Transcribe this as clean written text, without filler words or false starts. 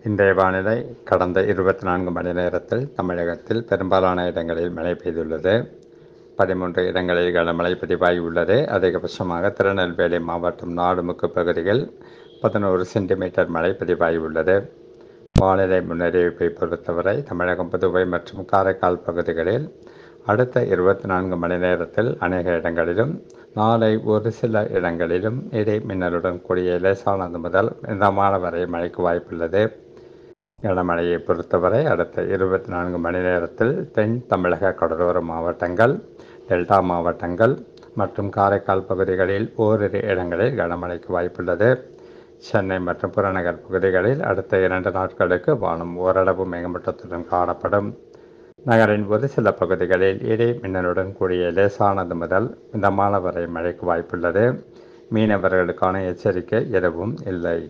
இன்றைய வானிலை கடந்த 24 மணி நேரத்தில் தமிழகத்தில் பெரும்பாலான இடங்களில் மழை பெய்துள்ளது. 13 இடங்களில் கனமழை பதிவாகியுள்ளது. அதிகபட்சமாக திருநெல்வேலி மாவட்டம் நாடுமுக்கு பகுதியில் 11 சென்டிமீட்டர் மழை பதிவாகியுள்ளது. வானிலை முன்னறிவிப்பை பொறுத்தவரை தமிழகம், புதுவை மற்றும் காரைக்கால் பகுதிகளில் அடுத்த 24 மணி நேரத்தில் அநேக இடங்களிலும், நாளை ஒரு சில இடங்களிலும் இடி மின்னலுடன் கூடிய லேசானது முதல் மிதமான வரை மழைக்கு வாய்ப்புள்ளது. கனமழையை பொறுத்தவரை அடுத்த 24 மணி நேரத்தில் தென் தமிழக கடலோர மாவட்டங்கள், டெல்டா மாவட்டங்கள் மற்றும் காரைக்கால் பகுதிகளில் ஓரிரு இடங்களில் கனமழைக்கு வாய்ப்புள்ளது. சென்னை மற்றும் புறநகர் பகுதிகளில் அடுத்த 2 நாட்களுக்கு வானம் ஓரளவு மேகமூட்டத்துடன் காணப்படும். நகரின் ஒரு சில பகுதிகளில் இடி மின்னலுடன் கூடிய லேசானது முதல் மிதமான வரை மழைக்கு வாய்ப்புள்ளது. மீனவர்களுக்கான எச்சரிக்கை எதுவும் இல்லை.